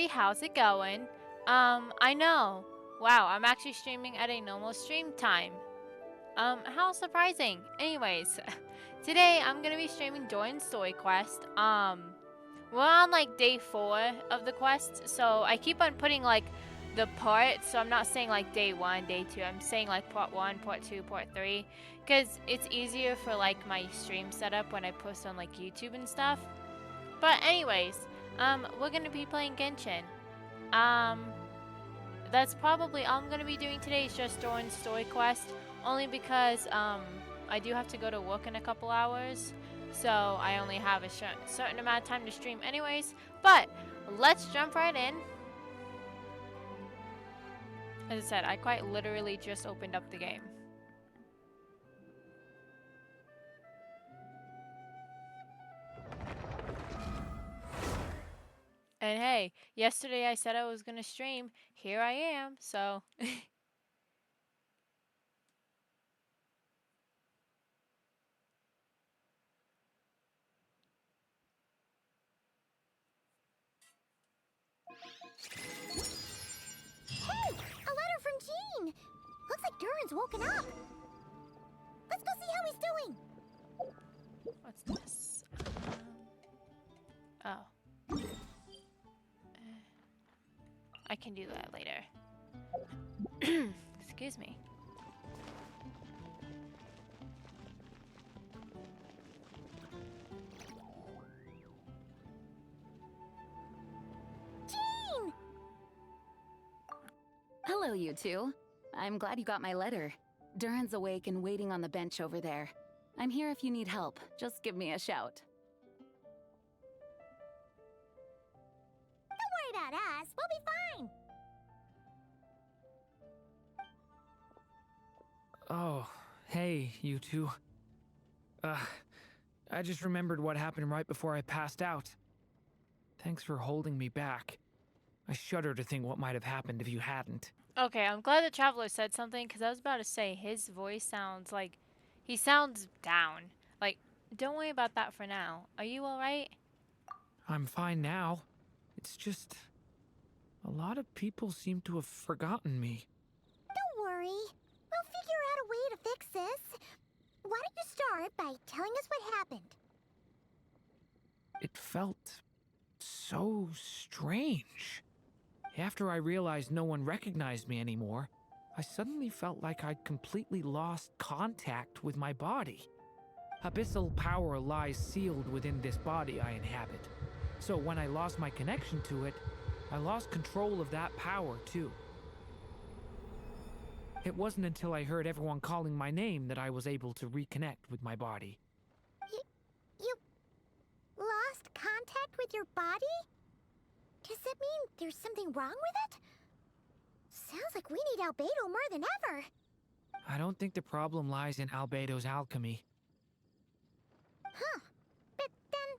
everybody, how's it going? I know. Wow, I'm actually streaming at a normal stream time. How surprising. Anyways, today I'm gonna be streaming Durin Story Quest. We're on like day 4 of the quest, so I keep on putting like the parts, so I'm not saying like day 1, day 2, I'm saying like part 1, part 2, part 3, because it's easier for like my stream setup when I post on like YouTube and stuff. But anyways, we're gonna be playing Genshin. Um, that's probably all I'm gonna be doing today is just Durin Story Quest, only because I do have to go to work in a couple hours, so I only have a certain amount of time to stream anyways. But let's jump right in. As I said, I quite literally just opened up the game. And hey, yesterday I said I was gonna stream. Here I am, so. Hey! A letter from Jean! Looks like Durin's woken up. Let's go see how he's doing. What's this? Oh. I can do that later. Excuse me. Jean! Hello, you two. I'm glad you got my letter. Durin's awake and waiting on the bench over there. I'm here if you need help. Just give me a shout. Don't worry about us. We'll be fine. Oh, hey, you two. I just remembered what happened right before I passed out. Thanks for holding me back. I shudder to think what might have happened if you hadn't. Okay, I'm glad the Traveler said something, because I was about to say his voice sounds like he sounds down. Like, don't worry about that for now. Are you alright? I'm fine now. It's just... a lot of people seem to have forgotten me. Don't worry. We'll figure out a way to fix this. Why don't you start by telling us what happened? It felt so strange. After I realized no one recognized me anymore, I suddenly felt like I'd completely lost contact with my body. Abyssal power lies sealed within this body I inhabit. So when I lost my connection to it, I lost control of that power too. It wasn't until I heard everyone calling my name that I was able to reconnect with my body. You lost contact with your body? Does that mean there's something wrong with it? Sounds like we need Albedo more than ever. I don't think the problem lies in Albedo's alchemy. Huh. But then,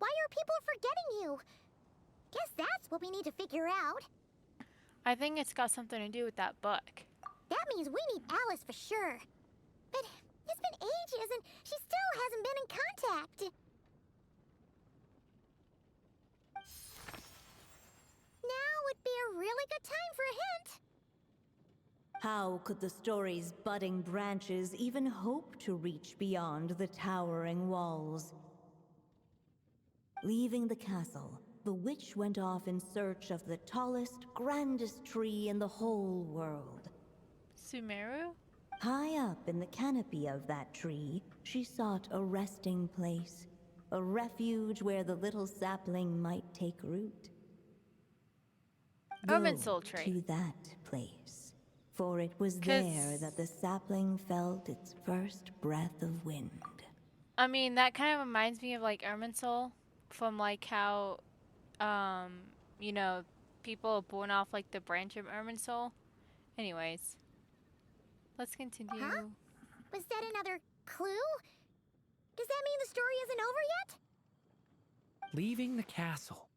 why are people forgetting you? Guess that's what we need to figure out. I think it's got something to do with that book. That means we need Alice for sure. But it's been ages and she still hasn't been in contact. Now would be a really good time for a hint. How could the story's budding branches even hope to reach beyond the towering walls? Leaving the castle, the witch went off in search of the tallest, grandest tree in the whole world. Sumeru? High up in the canopy of that tree, she sought a resting place, a refuge where the little sapling might take root. Irminsul Go tree. to that place, for it was there that the sapling felt its first breath of wind. I mean, that kind of reminds me of like Irminsul, from like how, you know, people are born off like the branch of Irminsul. Anyways, let's continue. Huh? Was that another clue? Does that mean the story isn't over yet? Leaving the castle.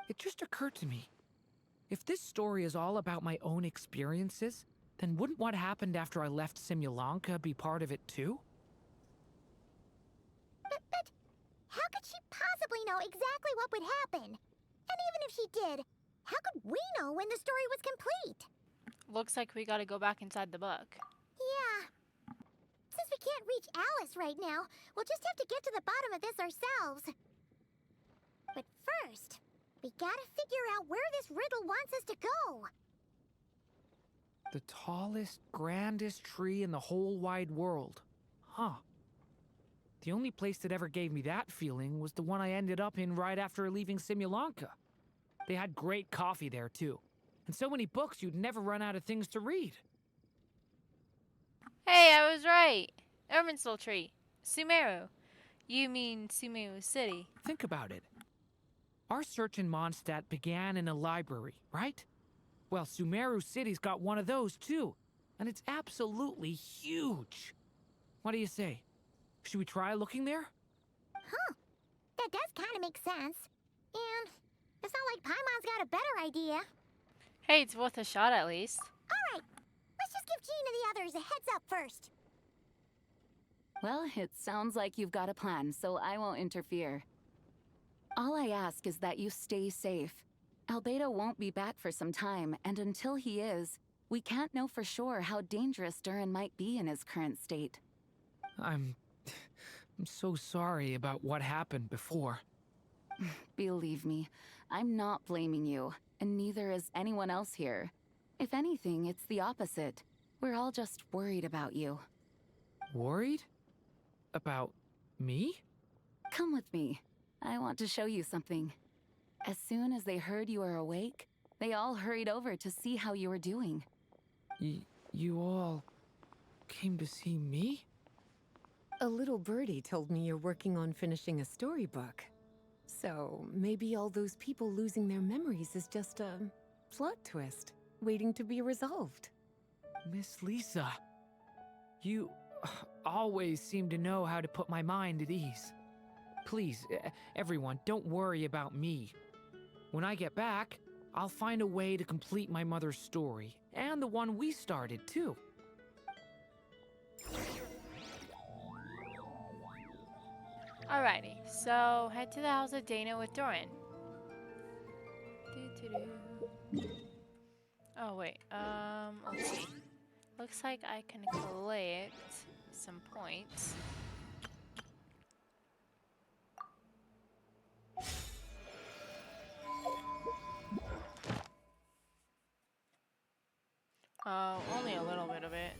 It just occurred to me. If this story is all about my own experiences, then wouldn't what happened after I left Simulanka be part of it too? But how could she possibly know exactly what would happen? And even if she did, how could we know when the story was complete? Looks like we gotta go back inside the book. Yeah. Since we can't reach Alice right now, we'll just have to get to the bottom of this ourselves. But first, we gotta figure out where this riddle wants us to go. The tallest, grandest tree in the whole wide world. Huh. The only place that ever gave me that feeling was the one I ended up in right after leaving Simulanka. They had great coffee there, too. And so many books you'd never run out of things to read. Hey, I was right. Irminsul tree. Sumeru. You mean Sumeru City. Think about it. Our search in Mondstadt began in a library, right? Well, Sumeru City's got one of those, too. And it's absolutely huge. What do you say? Should we try looking there? Huh. That does kind of make sense. And it's not like Paimon's got a better idea. Hey, it's worth a shot at least. Alright, let's just give Jean and the others a heads up first. Well, it sounds like you've got a plan, so I won't interfere. All I ask is that you stay safe. Albedo won't be back for some time, and until he is, we can't know for sure how dangerous Durin might be in his current state. I'm so sorry about what happened before. Believe me, I'm not blaming you, and neither is anyone else here. If anything, it's the opposite. We're all just worried about you. Worried? About me? Come with me. I want to show you something. As soon as they heard you were awake, they all hurried over to see how you were doing. You all came to see me? A little birdie told me you're working on finishing a storybook. So maybe all those people losing their memories is just a plot twist, waiting to be resolved. Miss Lisa, you always seem to know how to put my mind at ease. Please, everyone, don't worry about me. When I get back, I'll find a way to complete my mother's story, and the one we started, too. Alrighty, so head to the house of Dana with Durin. Oh wait, let's see. Looks like I can collect some points. Only a little bit of it.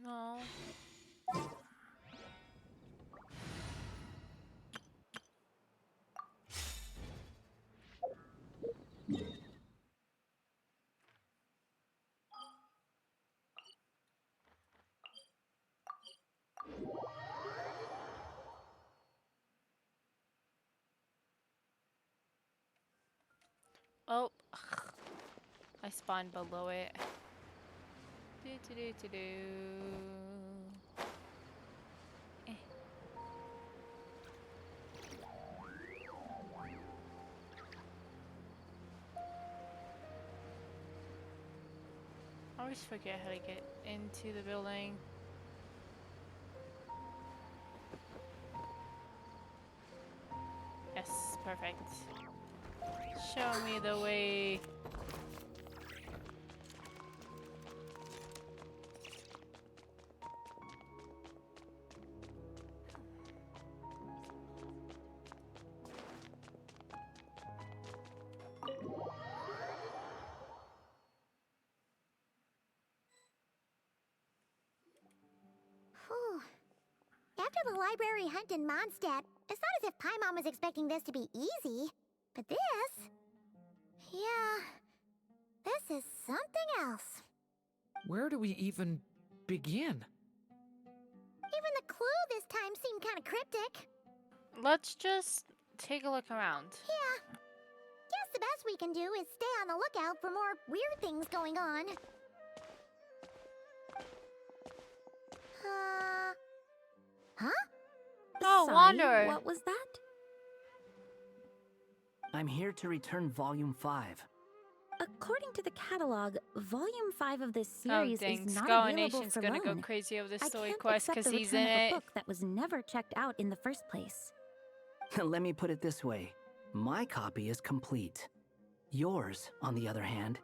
No. Oh, I spawned below it. Eh. I always forget how to get into the building. Yes, perfect. Show me the way. Whew. After the library hunt in Mondstadt, it's not as if Paimon was expecting this to be easy. But this... yeah... this is something else. Where do we even begin? Even the clue this time seemed kind of cryptic. Let's just take a look around. Yeah. Guess the best we can do is stay on the lookout for more weird things going on. Huh? Oh, Sorry, Wanderer. what was that? I'm here to return Volume 5. According to the catalog, Volume 5 of this Oh series dang, is not Skull available Nation's for gonna go loan. crazy over this I story can't quest accept because the he's return in of a it. book that was never checked out in the first place. Let me put it this way. My copy is complete. Yours, on the other hand,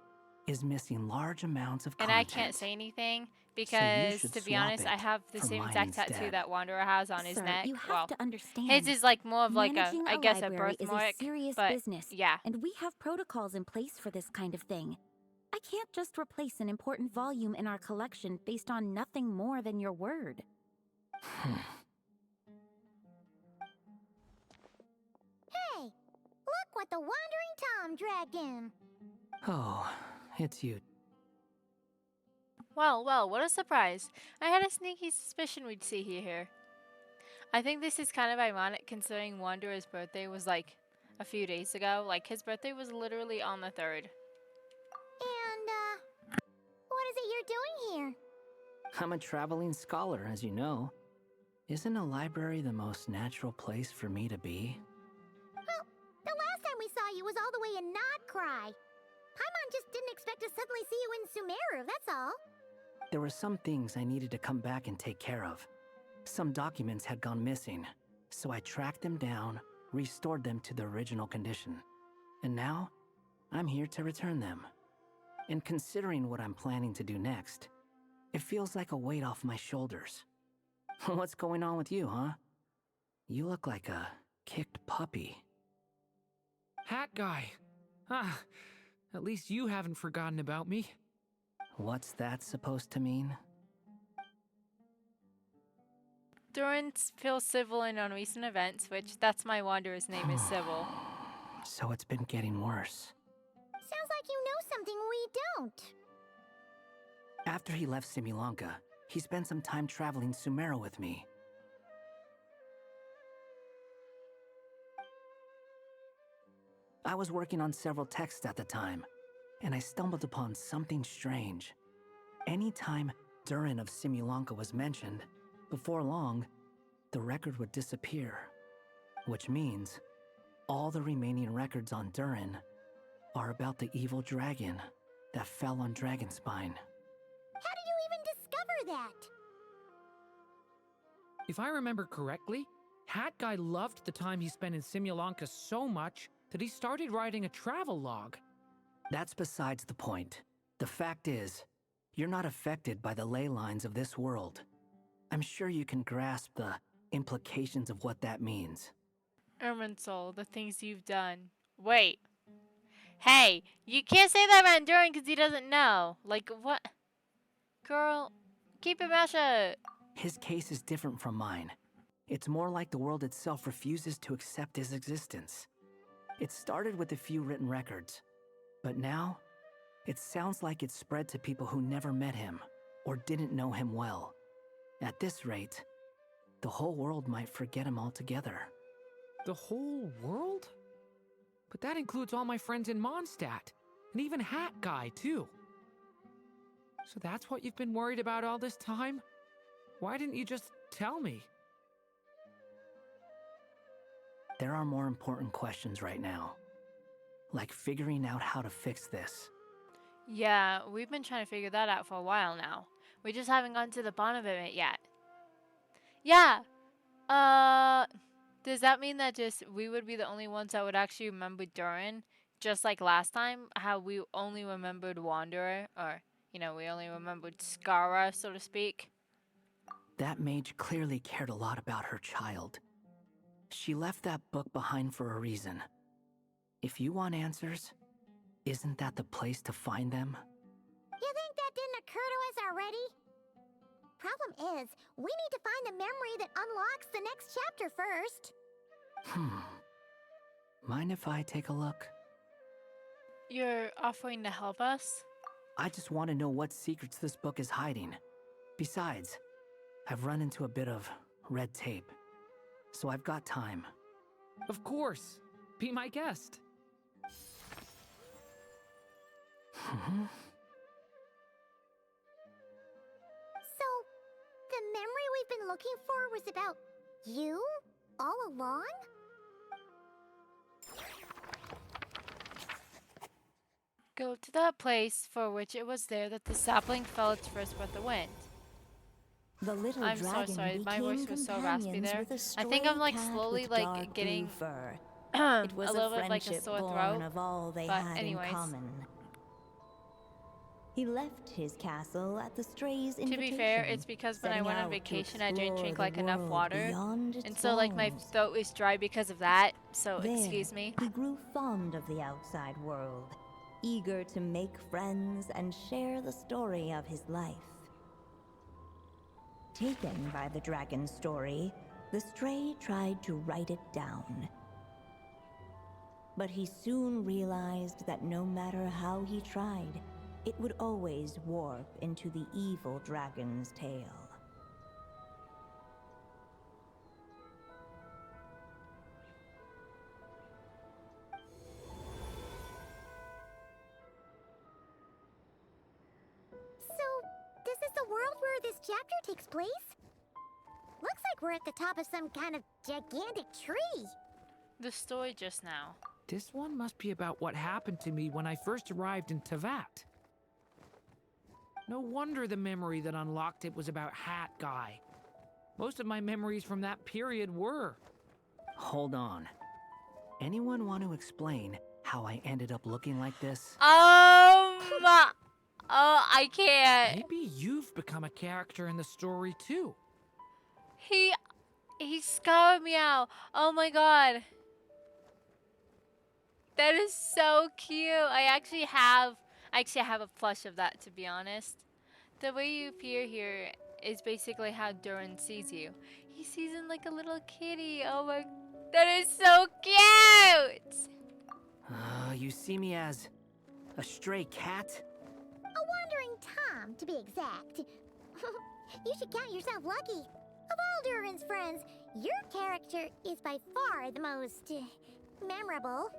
is missing large amounts of And content. I can't say anything So you because, should to be swap honest, I it have the for same mine exact tattoo instead. that Wanderer has on his Sir, neck. you have Well, to understand. his is like more of like a, Managing I a guess, a library is a birthmark. serious But business, yeah, and we have protocols in place for this kind of thing. I can't just replace an important volume in our collection based on nothing more than your word. Hey, look what the Wandering Tom dragged in. Oh, it's you. well, what a surprise. I had a sneaky suspicion we'd see you here. I think this is kind of ironic considering Wanderer's birthday was like a few days ago. Like, his birthday was literally on the 3rd. And, what is it you're doing here? I'm a traveling scholar, as you know. Isn't a library the most natural place for me to be? Well, the last time we saw you was all the way in Notcry. Paimon just didn't expect to suddenly see you in Sumeru, that's all. There were some things I needed to come back and take care of. Some documents had gone missing, so I tracked them down, restored them to their original condition. And now, I'm here to return them. And considering what I'm planning to do next, it feels like a weight off my shoulders. What's going on with you, huh? You look like a kicked puppy. Hat guy. Ah, at least you haven't forgotten about me. What's that supposed to mean? Durin feels civil in on recent events, which that's my Wanderer's name is Civil. So it's been getting worse. Sounds like you know something we don't. After he left Simulanka, he spent some time traveling Sumeru with me. I was working on several texts at the time, and I stumbled upon something strange. Anytime Durin of Simulanka was mentioned, before long, the record would disappear. Which means, all the remaining records on Durin are about the evil dragon that fell on Dragonspine. How did you even discover that? If I remember correctly, Hat Guy loved the time he spent in Simulanka so much that he started writing a travel log. That's besides the point. The fact is, you're not affected by the ley lines of this world. I'm sure you can grasp the implications of what that means. Irminsul, the things you've done. Wait. Hey, you can't say that about Durin because he doesn't know. Like, what? Girl, keep your mouth shut. His case is different from mine. It's more like the world itself refuses to accept his existence. It started with a few written records, but now, it sounds like it's spread to people who never met him or didn't know him well. At this rate, the whole world might forget him altogether. The whole world? But that includes all my friends in Mondstadt, and even Hat Guy, too. So that's what you've been worried about all this time? Why didn't you just tell me? There are more important questions right now, like figuring out how to fix this. Yeah, we've been trying to figure that out for a while now. We just haven't gotten to the bottom of it yet. Yeah. Does that mean that just we would be the only ones that would actually remember Durin? Just like last time, how we only remembered Wanderer, or, you know, we only remembered Skara, so to speak. That mage clearly cared a lot about her child. She left that book behind for a reason. If you want answers, isn't that the place to find them? You think that didn't occur to us already? Problem is, we need to find the memory that unlocks the next chapter first. Mind if I take a look? You're offering to help us? I just want to know what secrets this book is hiding. Besides, I've run into a bit of red tape, so I've got time. Of course. Be my guest. So, the memory we've been looking for was about you? All along? Go to that place for which it was there that the sapling fell its first breath of wind. The little I'm so dragon sorry, my became voice was so raspy companions there. with a I think stray I'm like cat slowly with like dark getting blue fur. a It was a little bit of like a friendship sore born throat. of all they But had anyways. in common. He left his castle at the stray's To invitation. be fair, it's because when I setting went on out to vacation, I didn't explore drink the like enough world water, beyond its and so like my walls. throat is dry because of that. So There, excuse me. he grew fond of the outside world, eager to make friends and share the story of his life. Taken by the dragon's story, the stray tried to write it down. But he soon realized that no matter how he tried, it would always warp into the evil dragon's tale. So, this is the world where this chapter takes place? Looks like we're at the top of some kind of gigantic tree. The story just now. This one must be about what happened to me when I first arrived in Tevat. No wonder the memory that unlocked it was about Hat Guy. Most of my memories from that period were. Hold on. Anyone want to explain how I ended up looking like this? Oh, I can't. Maybe you've become a character in the story too. He scarred me out. Oh my god. That is so cute. I actually have a plush of that, to be honest. The way you appear here is basically how Durin sees you. He sees him like a little kitty. Oh my, that is so cute. You see me as a stray cat? A wandering Tom, to be exact. You should count yourself lucky. Of all Durin's friends, your character is by far the most memorable.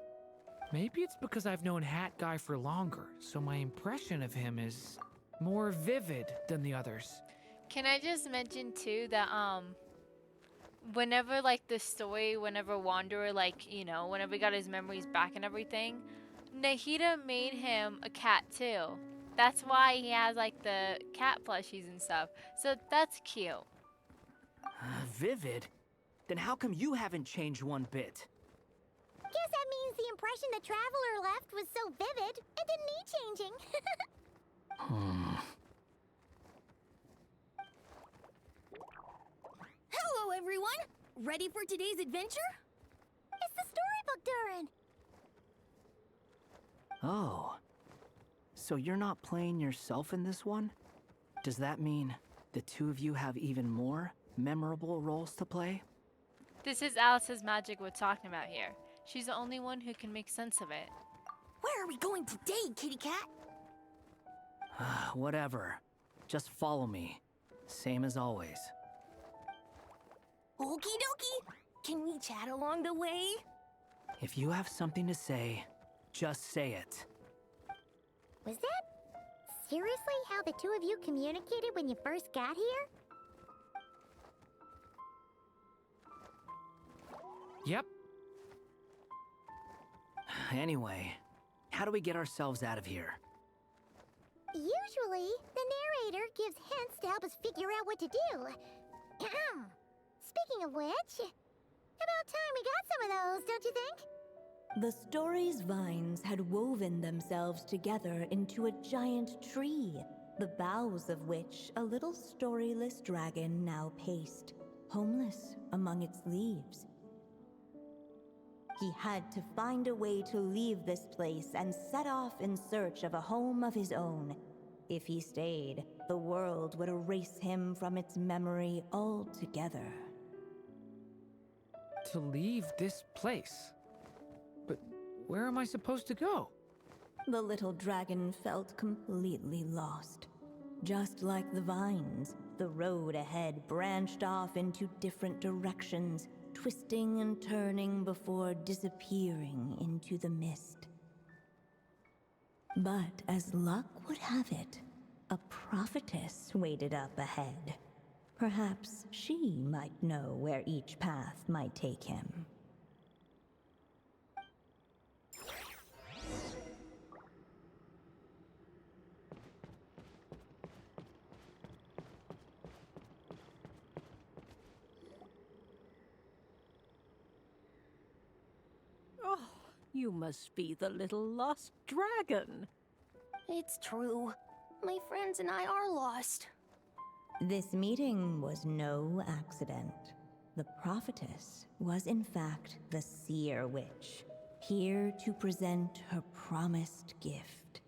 Maybe it's because I've known Hat Guy for longer, so my impression of him is more vivid than the others. Can I just mention too that whenever like the story, whenever Wanderer like, you know, whenever he got his memories back and everything, Nahida made him a cat too. That's why he has like the cat plushies and stuff. So that's cute. Vivid? Then how come you haven't changed one bit? Guess that means the impression the Traveler left was so vivid, it didn't need changing. Hello, everyone! Ready for today's adventure? It's the storybook, Durin. Oh. So you're not playing yourself in this one? Does that mean the two of you have even more memorable roles to play? This is Alice's magic we're talking about here. She's the only one who can make sense of it. Where are we going today, kitty cat? Whatever. Just follow me. Same as always. Okie dokie! Can we chat along the way? If you have something to say, just say it. Was that seriously how the two of you communicated when you first got here? Yep. Anyway, how do we get ourselves out of here? Usually, the narrator gives hints to help us figure out what to do. Speaking of which, about time we got some of those, don't you think? The story's vines had woven themselves together into a giant tree, the boughs of which a little storyless dragon now paced, homeless among its leaves. He had to find a way to leave this place and set off in search of a home of his own. If he stayed, the world would erase him from its memory altogether. To leave this place? But where am I supposed to go? The little dragon felt completely lost. Just like the vines, the road ahead branched off into different directions, twisting and turning before disappearing into the mist. But as luck would have it, a prophetess waited up ahead. Perhaps she might know where each path might take him. Oh, you must be the little lost dragon. It's true. My friends and I are lost. This meeting was no accident. The prophetess was in fact the seer witch, here to present her promised gift.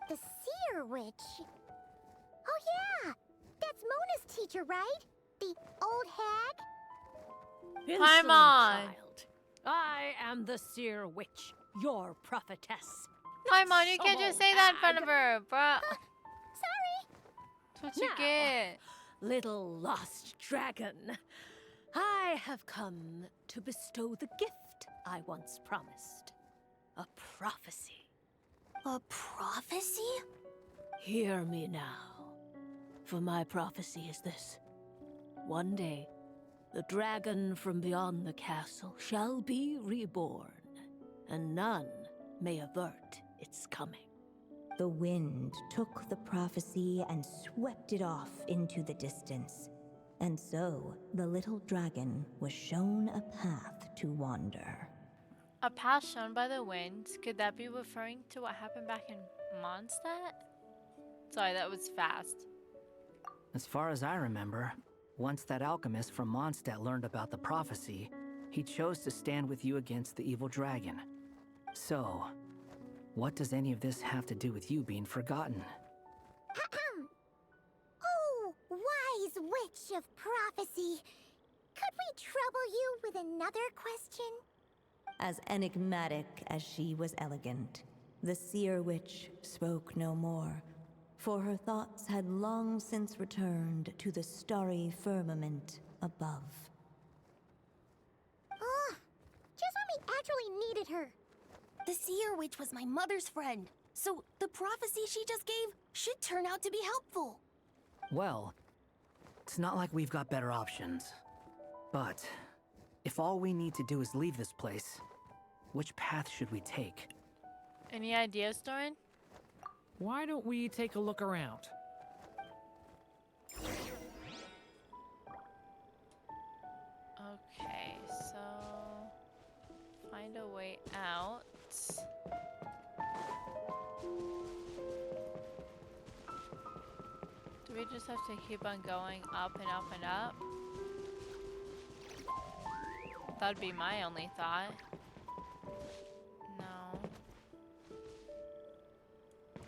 The seer witch? Oh yeah! That's Mona's teacher, right? The old hag? Insolent Paimon! child. I am the seer witch, your prophetess. Paimon, you can't just say that in front hag. of her, bruh. Sorry! That's what you Now, get. Little lost dragon, I have come to bestow the gift I once promised. A prophecy. A prophecy? Hear me now, for my prophecy is this. One day, the dragon from beyond the castle shall be reborn, and none may avert its coming. The wind took the prophecy and swept it off into the distance. And so, the little dragon was shown a path to wander. A path shown by the wind. Could that be referring to what happened back in Mondstadt? Sorry, that was fast. As far as I remember, once that alchemist from Mondstadt learned about the prophecy, he chose to stand with you against the evil dragon. So, what does any of this have to do with you being forgotten? Oh, wise witch of prophecy! Could we trouble you with another question? As enigmatic as she was elegant, the seer witch spoke no more, for her thoughts had long since returned to the starry firmament above. Ugh! Just when we actually needed her! The seer witch was my mother's friend, so the prophecy she just gave should turn out to be helpful. Well, it's not like we've got better options. But, if all we need to do is leave this place, which path should we take? Any ideas, Durin? Why don't we take a look around? Okay, so find a way out. Do we just have to keep on going up and up and up? That'd be my only thought. No.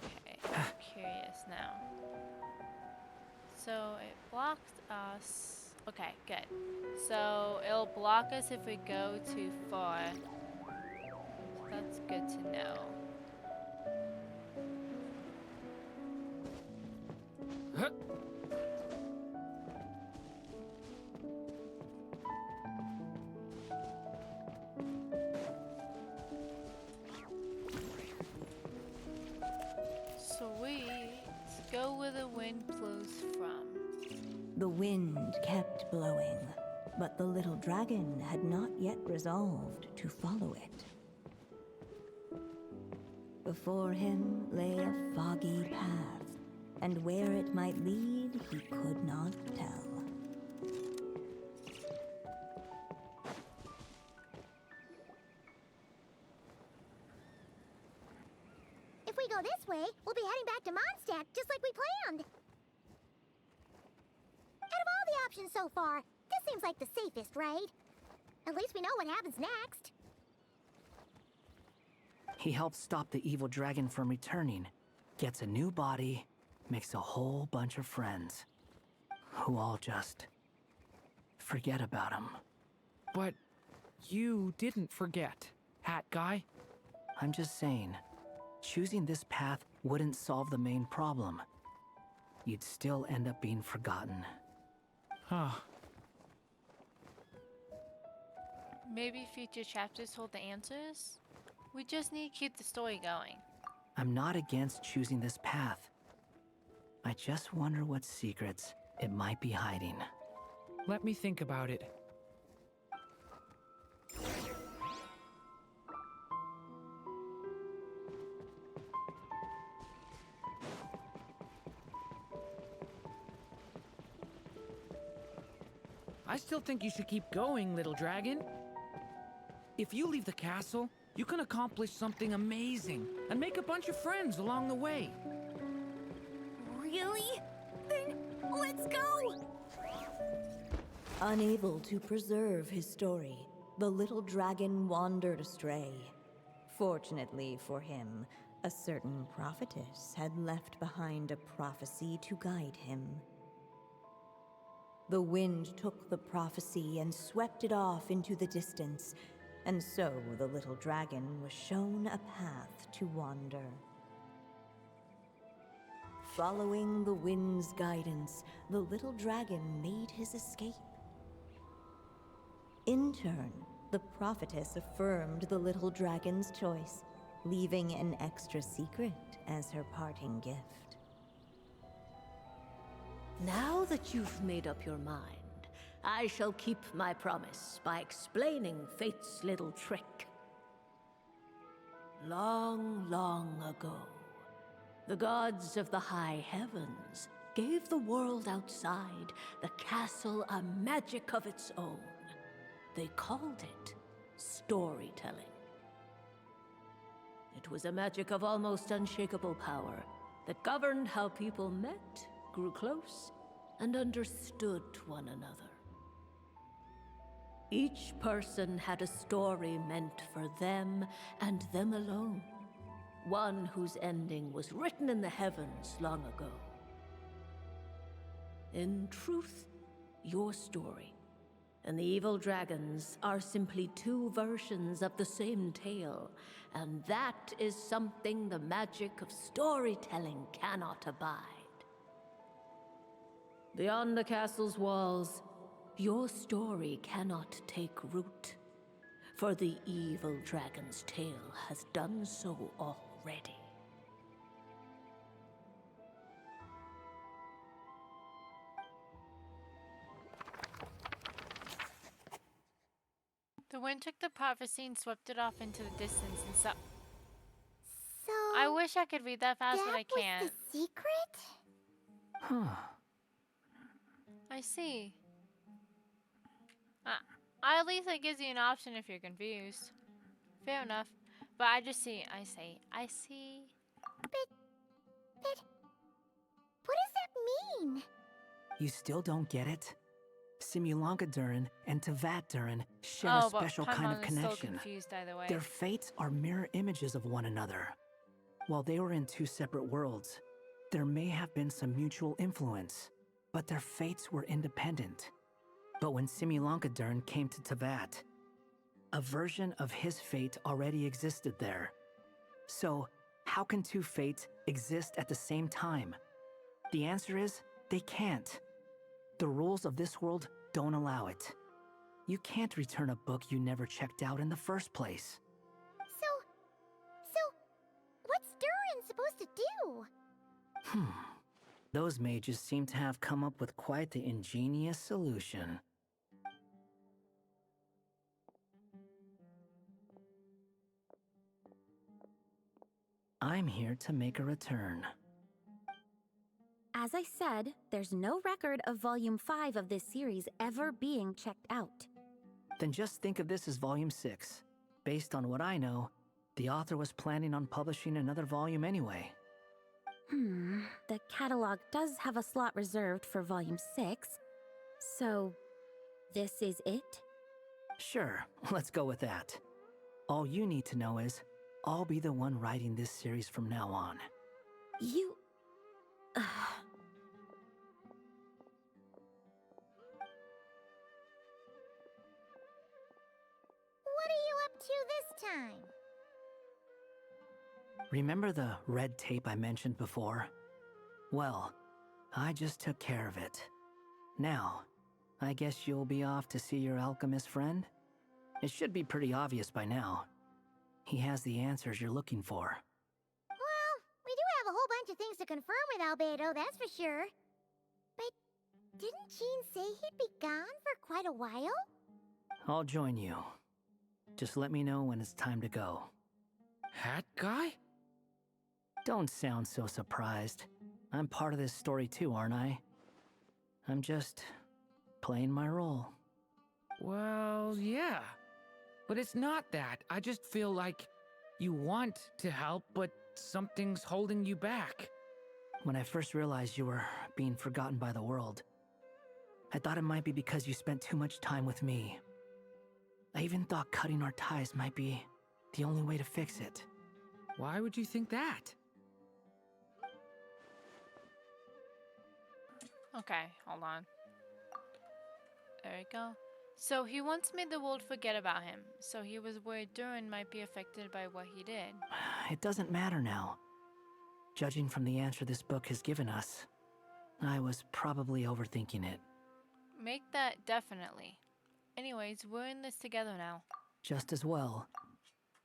Okay, I'm curious now. So it blocked us. Okay, good. So it'll block us if we go too far. So that's good to know. Huh. Sweet. Go where the wind blows from. The wind kept blowing, but the little dragon had not yet resolved to follow it. Before him lay a foggy path, and where it might lead he could not tell. If we go this way, we'll be heading back to Mondstadt, just like we planned. Out of all the options so far, this seems like the safest, right? At least we know what happens next. He helps stop the evil dragon from returning, gets a new body, makes a whole bunch of friends, who all just forget about him. But you didn't forget, Hat Guy. I'm just saying, choosing this path wouldn't solve the main problem. You'd still end up being forgotten. Huh. Maybe future chapters hold the answers? We just need to keep the story going. I'm not against choosing this path. I just wonder what secrets it might be hiding. Let me think about it. I still think you should keep going, little dragon. If you leave the castle, you can accomplish something amazing and make a bunch of friends along the way. Really? Then let's go! Unable to preserve his story, the little dragon wandered astray. Fortunately for him, a certain prophetess had left behind a prophecy to guide him. The wind took the prophecy and swept it off into the distance, and so the little dragon was shown a path to wander. Following the wind's guidance, the little dragon made his escape. In turn, the prophetess affirmed the little dragon's choice, leaving an extra secret as her parting gift. Now that you've made up your mind, I shall keep my promise by explaining Fate's little trick. Long, long ago, the gods of the high heavens gave the world outside the castle a magic of its own. They called it storytelling. It was a magic of almost unshakable power that governed how people met, grew close, and understood one another. Each person had a story meant for them and them alone, one whose ending was written in the heavens long ago. In truth, your story and the evil dragons are simply two versions of the same tale, and that is something the magic of storytelling cannot abide. Beyond the castle's walls, your story cannot take root, for the evil dragon's tale has done so already. The wind took the prophecy and swept it off into the distance and so. So I wish I could read that fast, but I that was can't. the secret? Huh. I see. At least it gives you an option if you're confused. Fair enough. But I see. But what does that mean? You still don't get it? Simulanka Durin and Tevat Durin share a Oh, but special kind of Paimon is still connection. confused either way. Their fates are mirror images of one another. While they were in two separate worlds, there may have been some mutual influence, but their fates were independent. But when Simulanka Durin came to Tevat, a version of his fate already existed there. So, how can two fates exist at the same time? The answer is, they can't. The rules of this world don't allow it. You can't return a book you never checked out in the first place. So, what's Durin supposed to do? Those mages seem to have come up with quite the ingenious solution. I'm here to make a return. As I said, there's no record of Volume 5 of this series ever being checked out. Then just think of this as Volume 6. Based on what I know, the author was planning on publishing another volume anyway. The catalog does have a slot reserved for Volume 6, so this is it? Sure, let's go with that. All you need to know is, I'll be the one writing this series from now on. You... What are you up to this time? Remember the red tape I mentioned before? Well, I just took care of it. Now, I guess you'll be off to see your alchemist friend? It should be pretty obvious by now. He has the answers you're looking for. Well, we do have a whole bunch of things to confirm with Albedo, that's for sure. But didn't Jean say he'd be gone for quite a while? I'll join you. Just let me know when it's time to go. Hat guy? Don't sound so surprised. I'm part of this story too, aren't I? I'm just playing my role. Well, yeah. But it's not that. I just feel like you want to help, but something's holding you back. When I first realized you were being forgotten by the world, I thought it might be because you spent too much time with me. I even thought cutting our ties might be the only way to fix it. Why would you think that? Okay, hold on. There we go. So he once made the world forget about him, so he was worried Durin might be affected by what he did. It doesn't matter now. Judging from the answer this book has given us, I was probably overthinking it. Make that definitely. Anyways, we're in this together now. Just as well.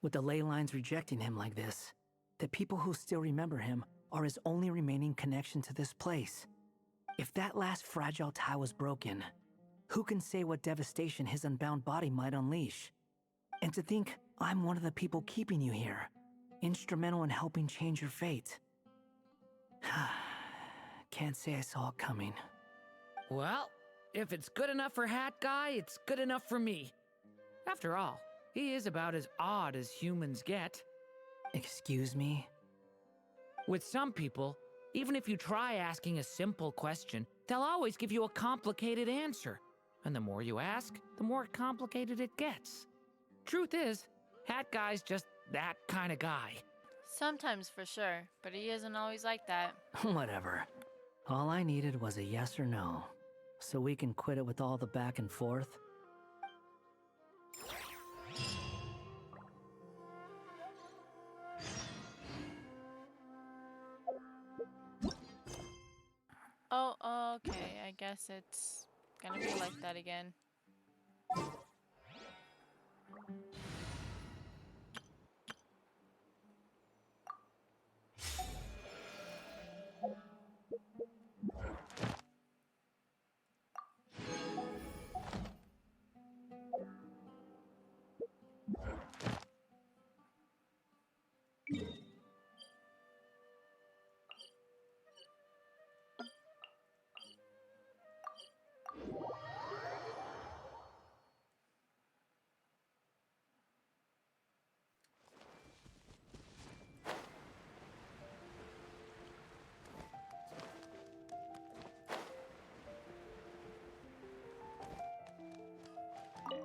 With the ley lines rejecting him like this, the people who still remember him are his only remaining connection to this place. If that last fragile tie was broken, who can say what devastation his unbound body might unleash? And to think I'm one of the people keeping you here, instrumental in helping change your fate. Can't say I saw it coming. Well, if it's good enough for Hat Guy, it's good enough for me. After all, he is about as odd as humans get. Excuse me? With some people, even if you try asking a simple question, they'll always give you a complicated answer. And the more you ask, the more complicated it gets. Truth is, Hat Guy's just that kind of guy. Sometimes for sure, but he isn't always like that. Whatever. All I needed was a yes or no, so we can quit it with all the back and forth. Oh, okay, I guess it's gonna be like that again.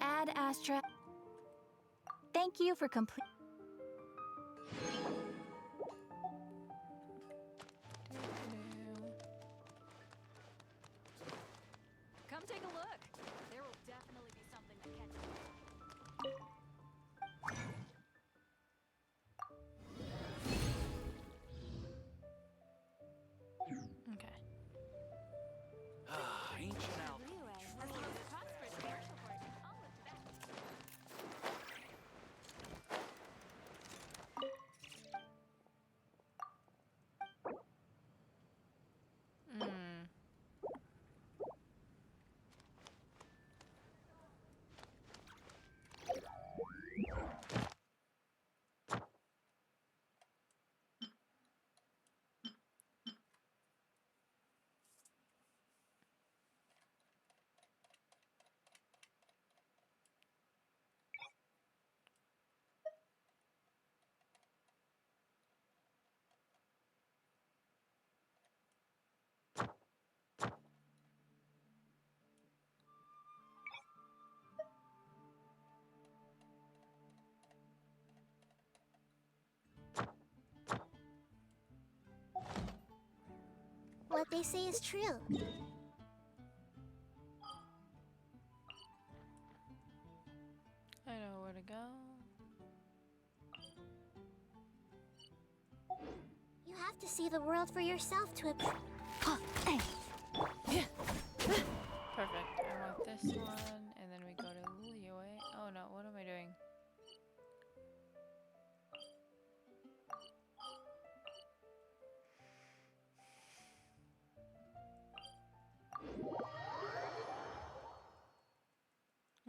Ad Astra. Thank you for complete. Come take a look. There will definitely be something that catches you. Okay. Ancient Alp. Hmm. What they say is true. I know where to go. You have to see the world for yourself to Perfect. I want this one, and then we go to Liyue. Oh no, what am I doing?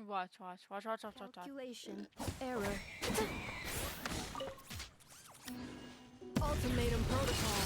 Watch. Calculation. Error. Ultimatum protocol.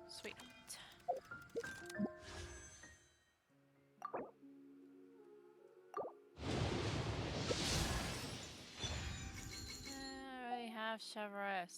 Sweet. I already have Chevrolet.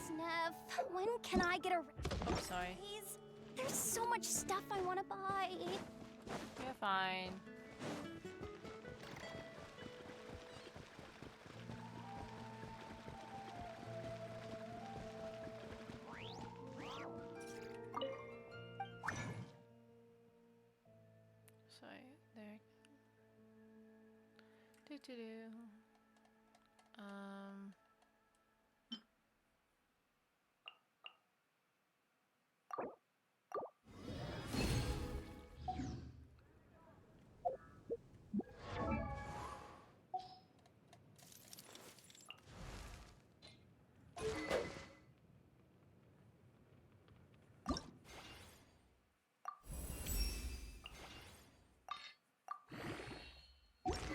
Snev, when can I get a... Oh, sorry. Please? There's so much stuff I want to buy. You're fine. Sorry, there. Do.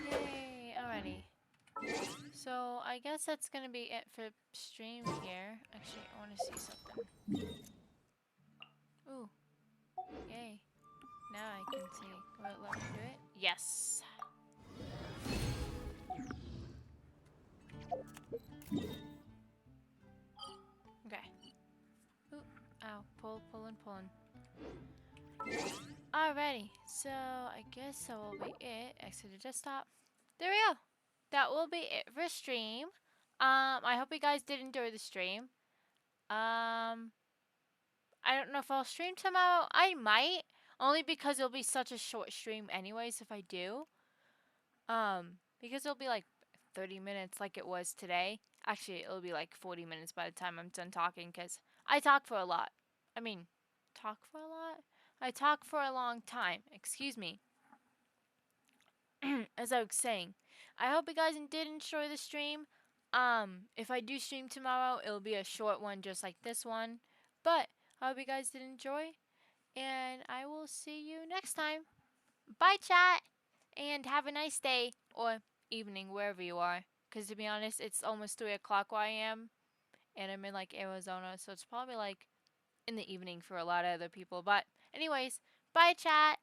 Yay! Alrighty. So I guess that's gonna be it for stream here. Actually, I want to see something. Ooh. Yay. Now I can see. Will it let me do it? Yes. Okay. Ooh. Ow. Pulling. Alrighty. So I guess that will be it. Exit the desktop. There we go. That will be it for stream. I hope you guys did enjoy the stream. I don't know if I'll stream tomorrow. I might, only because it'll be such a short stream anyways if I do. Because it'll be like 30 minutes like it was today. Actually, it'll be like 40 minutes by the time I'm done talking because I talk for a lot. I mean, talk for a lot? I talk for a long time. Excuse me. As I was saying, I hope you guys did enjoy the stream. If I do stream tomorrow, it'll be a short one just like this one. But I hope you guys did enjoy, and I will see you next time. Bye, chat, and have a nice day or evening wherever you are. Because to be honest, it's almost 3 o'clock where I am, and I'm in like Arizona, so it's probably like in the evening for a lot of other people. But anyways, bye, chat.